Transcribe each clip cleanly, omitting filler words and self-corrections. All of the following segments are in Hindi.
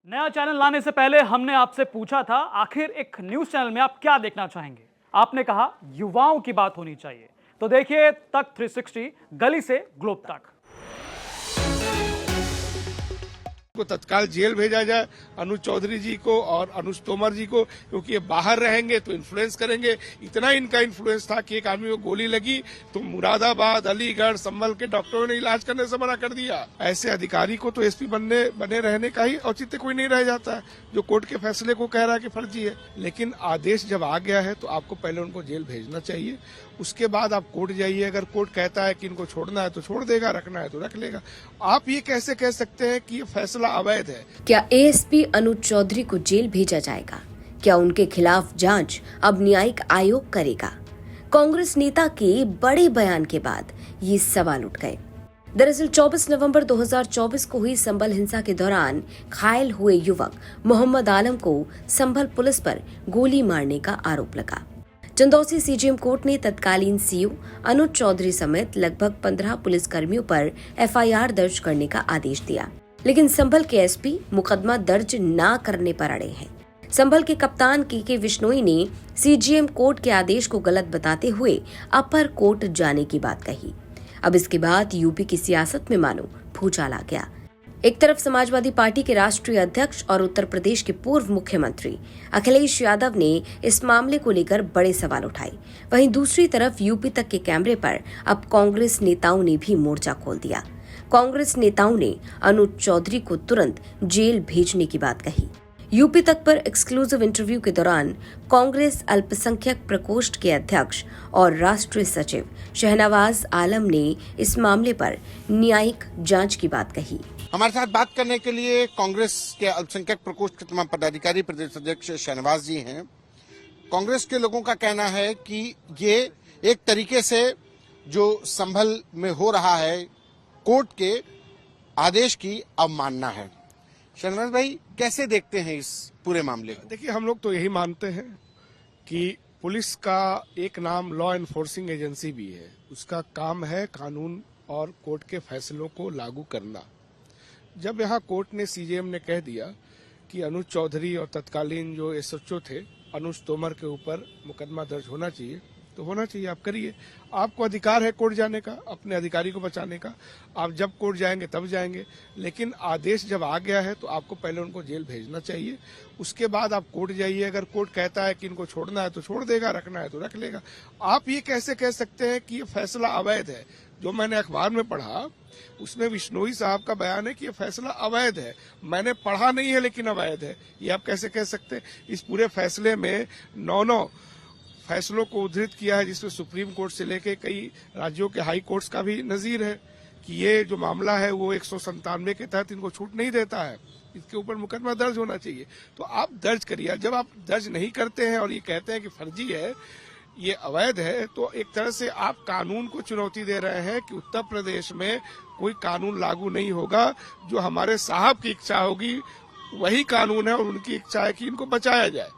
नया चैनल लाने से पहले हमने आपसे पूछा था आखिर एक न्यूज चैनल में आप क्या देखना चाहेंगे। आपने कहा युवाओं की बात होनी चाहिए। तो देखिए तक 360 गली से ग्लोब तक। को तत्काल जेल भेजा जाए, अनुज चौधरी जी को और अनुज तोमर जी को, क्योंकि ये बाहर रहेंगे तो इन्फ्लुएंस करेंगे। इतना इनका इन्फ्लुएंस था कि एक आदमी को गोली लगी तो मुरादाबाद, अलीगढ़, संभल के डॉक्टरों ने इलाज करने से मना कर दिया। ऐसे अधिकारी को तो एसपी बने रहने का ही औचित्य कोई नहीं रह जाता है, जो कोर्ट के फैसले को कह रहा है कि फर्जी है। लेकिन आदेश जब आ गया है तो आपको पहले उनको जेल भेजना चाहिए, उसके बाद आप कोर्ट जाइए। अगर कोर्ट कहता है कि इनको छोड़ना है तो छोड़ देगा, रखना है तो रख लेगा। आप ये कैसे कह सकते हैं कि ये फैसला अवैध है? क्या एएसपी अनुज चौधरी को जेल भेजा जाएगा? क्या उनके खिलाफ जांच अब न्यायिक आयोग करेगा? कांग्रेस नेता के बड़े बयान के बाद ये सवाल उठ गए। दरअसल 24 नवंबर 2024 को हुई संभल हिंसा के दौरान घायल हुए युवक मोहम्मद आलम को संभल पुलिस पर गोली मारने का आरोप लगा। चंदौसी सीजेएम कोर्ट ने तत्कालीन सीओ अनुज चौधरी समेत लगभग 15 पुलिसकर्मियों पर एफआईआर दर्ज करने का आदेश दिया, लेकिन संभल के एसपी मुकदमा दर्ज न करने पर अड़े हैं। संभल के कप्तान के विश्नोई ने सीजेएम कोर्ट के आदेश को गलत बताते हुए अपर कोर्ट जाने की बात कही। अब इसके बाद यूपी की सियासत में मानो भूचाल आ गया। एक तरफ समाजवादी पार्टी के राष्ट्रीय अध्यक्ष और उत्तर प्रदेश के पूर्व मुख्यमंत्री अखिलेश यादव ने इस मामले को लेकर बड़े सवाल उठाए, वहीं दूसरी तरफ यूपी तक के कैमरे पर अब कांग्रेस नेताओं ने भी मोर्चा खोल दिया। कांग्रेस नेताओं ने अनुज चौधरी को तुरंत जेल भेजने की बात कही। यूपी तक पर एक्सक्लूसिव इंटरव्यू के दौरान कांग्रेस अल्पसंख्यक प्रकोष्ठ के अध्यक्ष और राष्ट्रीय सचिव शहनवाज आलम ने इस मामले पर न्यायिक जांच की बात कही। हमारे साथ बात करने के लिए कांग्रेस के अल्पसंख्यक प्रकोष्ठ के तमाम पदाधिकारी प्रदेश अध्यक्ष शहनवाज जी हैं। कांग्रेस के लोगों का कहना है कि ये एक तरीके से जो संभल में हो रहा है कोर्ट के आदेश की अवमानना है। शहनवाज भाई, कैसे देखते हैं इस पूरे मामले को? देखिए, हम लोग तो यही मानते हैं कि पुलिस का एक नाम लॉ एनफोर्सिंग एजेंसी भी है। उसका काम है कानून और कोर्ट के फैसलों को लागू करना। जब यहाँ कोर्ट ने सीजेएम ने कह दिया कि अनुज चौधरी और तत्कालीन जो एसएचओ थे अनुज तोमर के ऊपर मुकदमा दर्ज होना चाहिए, तो होना चाहिए, आप करिए। आपको अधिकार है कोर्ट जाने का, अपने अधिकारी को बचाने का। आप जब कोर्ट जाएंगे तब जाएंगे, लेकिन आदेश जब आ गया है तो आपको पहले उनको जेल भेजना चाहिए, उसके बाद आप कोर्ट जाइए। अगर कोर्ट कहता है कि इनको छोड़ना है तो छोड़ देगा, रखना है तो रख लेगा। आप ये कैसे कह सकते हैं कि ये फैसला अवैध है? जो मैंने अखबार में पढ़ा उसमें विश्नोई साहब का बयान है कि ये फैसला अवैध है। मैंने पढ़ा नहीं है, लेकिन अवैध है। ये आप कैसे कह सकते हैं? इस पूरे फैसले में 9 फैसलों को उद्धृत किया है, जिसमें सुप्रीम कोर्ट से लेके कई राज्यों के हाई कोर्ट्स का भी नजीर है कि ये जो मामला है वो 197 के तहत इनको छूट नहीं देता है, इसके ऊपर मुकदमा दर्ज होना चाहिए। तो आप दर्ज करिए। जब आप दर्ज नहीं करते हैं और ये कहते हैं कि फर्जी है, ये अवैध है, तो एक तरह से आप कानून को चुनौती दे रहे हैं कि उत्तर प्रदेश में कोई कानून लागू नहीं होगा। जो हमारे साहब की इच्छा होगी वही कानून है, और उनकी इच्छा है कि इनको बचाया जाए।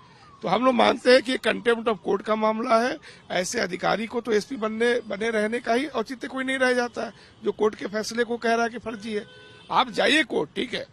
तो हम लोग मानते हैं कि ये कंटेम्प्ट ऑफ कोर्ट का मामला है। ऐसे अधिकारी को तो एसपी बने रहने का ही औचित्य कोई नहीं रह जाता है, जो कोर्ट के फैसले को कह रहा है कि फर्जी है। आप जाइए कोर्ट, ठीक है,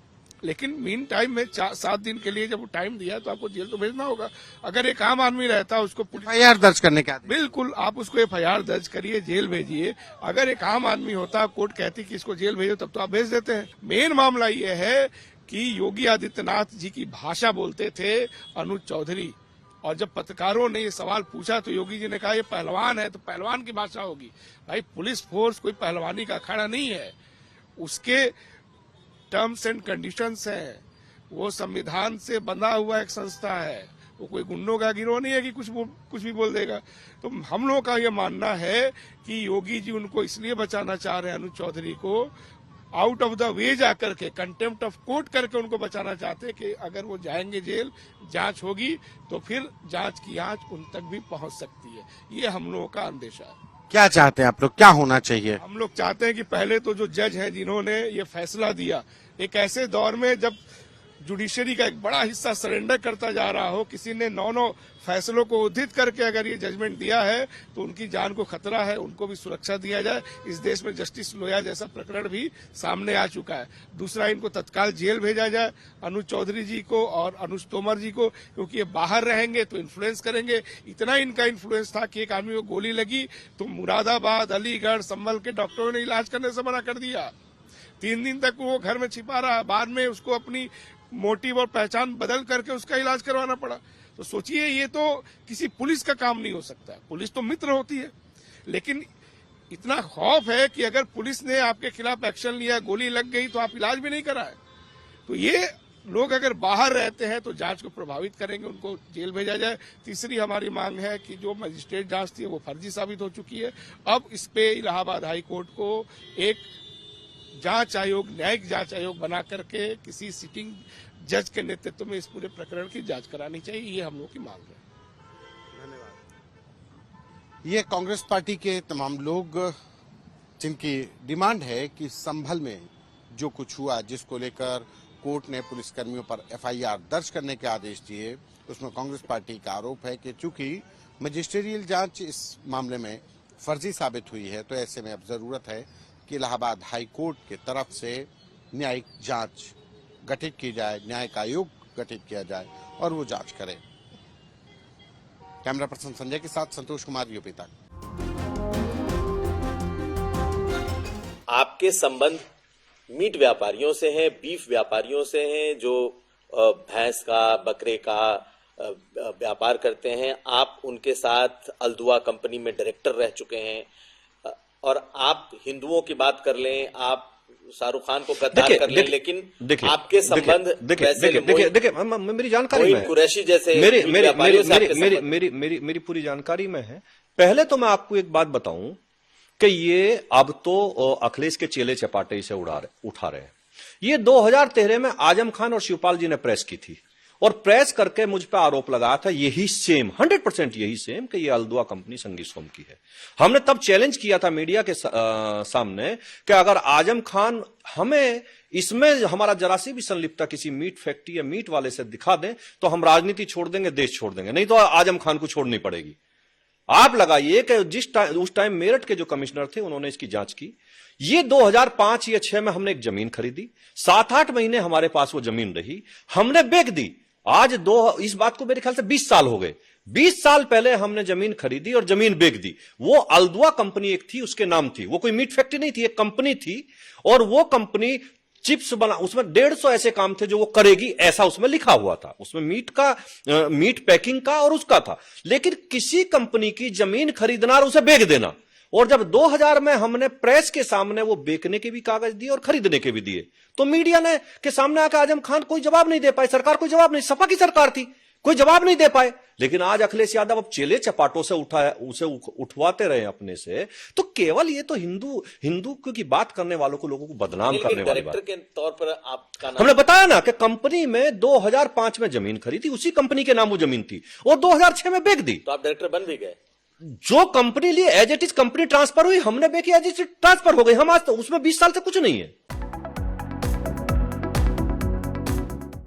लेकिन मीन टाइम में 7 दिन के लिए जब वो टाइम दिया तो आपको जेल तो भेजना होगा। अगर एक आम आदमी रहता है उसको एफआईआर दर्ज करने का बिल्कुल, आप उसको एफआईआर दर्ज करिए, जेल भेजिए। अगर एक आम आदमी होता, कोर्ट कहती कि इसको जेल भेजो, तब तो आप भेज देते हैं। मेन मामला ये है कि योगी आदित्यनाथ जी की भाषा बोलते थे अनुज चौधरी, और जब पत्रकारों ने ये सवाल पूछा तो योगी जी ने कहा ये पहलवान है तो पहलवान की भाषा होगी। भाई, पुलिस फोर्स कोई पहलवानी का अखाड़ा नहीं है, उसके टर्म्स एंड कंडीशंस हैं। वो संविधान से बंधा हुआ एक संस्था है, वो कोई गुंडों का गिरोह नहीं है कि कुछ भी बोल देगा। तो हम लोगों का ये मानना है कि योगी जी उनको इसलिए बचाना चाह रहे हैं, अनुज चौधरी को आउट ऑफ द वे जाकर के, कंटेम्प्ट ऑफ कोर्ट करके उनको बचाना चाहते हैं कि अगर वो जाएंगे जेल, जांच होगी तो फिर जांच की आंच उन तक भी पहुंच सकती है। ये हम लोगों का अंदेशा है। क्या चाहते हैं आप लोग, क्या होना चाहिए? हम लोग चाहते हैं कि पहले तो जो जज हैं जिन्होंने ये फैसला दिया, एक ऐसे दौर में जब जुडिशरी का एक बड़ा हिस्सा सरेंडर करता जा रहा हो, किसी ने 9 फैसलों को उद्धृत करके अगर ये जजमेंट दिया है तो उनकी जान को खतरा है, उनको भी सुरक्षा दिया जाए। इस देश में जस्टिस लोया जैसा प्रकरण भी सामने आ चुका है। दूसरा, इनको तत्काल जेल भेजा जाए, अनुज चौधरी जी को और अनुज तोमर जी को, क्योंकि ये बाहर रहेंगे तो इन्फ्लुएंस करेंगे। इतना इनका इन्फ्लुएंस था कि एक आदमी को गोली लगी तो मुरादाबाद, अलीगढ़, संभल के डॉक्टरों ने इलाज करने से मना कर दिया। 3 दिन तक वो घर में छिपा रहा, बाद में उसको अपनी मोटिव और पहचान बदल करके उसका इलाज करवाना पड़ा। तो सोचिए, ये तो किसी पुलिस का काम नहीं हो सकता। पुलिस तो मित्र होती है, लेकिन इतना खौफ है कि अगर पुलिस ने आपके खिलाफ एक्शन लिया, गोली लग गई तो आप इलाज भी नहीं कराए। तो ये लोग अगर बाहर रहते हैं तो जांच को प्रभावित करेंगे, उनको जेल भेजा जाए। तीसरी हमारी मांग है कि जो मजिस्ट्रेट जांच थी वो फर्जी साबित हो चुकी है। अब इस पे इलाहाबाद हाई कोर्ट को एक जांच आयोग, न्यायिक जांच आयोग बना करके किसी सिटिंग जज के नेतृत्व में इस पूरे प्रकरण की जांच करानी चाहिए। ये हम लोग की मांग है। धन्यवाद। ये कांग्रेस पार्टी के तमाम लोग जिनकी डिमांड है कि संभल में जो कुछ हुआ, जिसको लेकर कोर्ट ने पुलिसकर्मियों पर एफआईआर दर्ज करने के आदेश दिए, उसमें कांग्रेस पार्टी का आरोप है कि चूंकि मजिस्ट्रियल जांच इस मामले में फर्जी साबित हुई है, तो ऐसे में अब जरूरत है कि इलाहाबाद हाई कोर्ट की तरफ से न्यायिक जांच गठित की जाए, न्यायिक आयोग गठित किया जाए और वो जांच करे। कैमरा पर्सन संजय के साथ संतोष कुमार, यूपी तक। आपके संबंध मीट व्यापारियों से हैं, बीफ व्यापारियों से हैं, जो भैंस का, बकरे का व्यापार करते हैं। आप उनके साथ अल्दुआ कंपनी में डायरेक्टर रह चुके हैं। और आप हिंदुओं की बात कर लें, आप शाहरुख खान को गद्दार कर लें, लेकिन आपके संबंध देखिए मेरी जानकारी में कुरैशी जैसे मेरी पूरी जानकारी में है। पहले तो मैं आपको एक बात बताऊं कि ये अब तो अखिलेश के चेले चपाटे इसे उठा रहे हैं। ये 2013 में आजम खान और शिवपाल जी ने प्रेस की थी और प्रेस करके मुझ पर आरोप लगाया था, यही सेम 100% यही सेम कि ये अल्दुआ कंपनी संगी सोम की है। हमने तब चैलेंज किया था मीडिया के सामने कि अगर आजम खान हमें इसमें हमारा जरा सी भी संलिप्तता किसी मीट फैक्ट्री या मीट वाले से दिखा दें तो हम राजनीति छोड़ देंगे, देश छोड़ देंगे, नहीं तो आजम खान को छोड़नी पड़ेगी। आप लगाइए कि उस टाइम मेरठ के जो कमिश्नर थे उन्होंने इसकी जांच की। ये 2005 या 6 में हमने एक जमीन खरीदी, 7-8 महीने हमारे पास वो जमीन रही, हमने बेच दी। आज इस बात को मेरे ख्याल से 20 साल हो गए। 20 साल पहले हमने जमीन खरीदी और जमीन बेच दी। वो अल्दुआ कंपनी एक थी, उसके नाम थी, वो कोई मीट फैक्ट्री नहीं थी, एक कंपनी थी। और वो कंपनी चिप्स बना, उसमें 150 ऐसे काम थे जो वो करेगी, ऐसा उसमें लिखा हुआ था। उसमें मीट पैकिंग का और उसका था। लेकिन किसी कंपनी की जमीन खरीदना और उसे बेच देना, और जब 2000 में हमने प्रेस के सामने वो बेचने के भी कागज दिए और खरीदने के भी दिए, तो मीडिया ने के सामने आकर आजम खान कोई जवाब नहीं दे पाए, सरकार कोई जवाब नहीं, सपा की सरकार थी, कोई जवाब नहीं दे पाए। लेकिन आज अखिलेश यादव अब चेले चपाटों से उसे उठवाते रहे अपने से, तो केवल ये तो हिंदू की बात करने वालों को, लोगों को बदनाम करने वाली बात। के तौर पर आपका नाम, हमने बताया ना कि कंपनी में 2005 में जमीन खरीदी, उसी कंपनी के नाम वो जमीन थी, और 2006 में बेच दी। तो आप डायरेक्टर बन भी गए। जो कंपनी लिए as it is company transfer हुई, हमने बेची एज इट इज ट्रांसफर हो गई। हम आज तो उसमें 20 साल से कुछ नहीं है।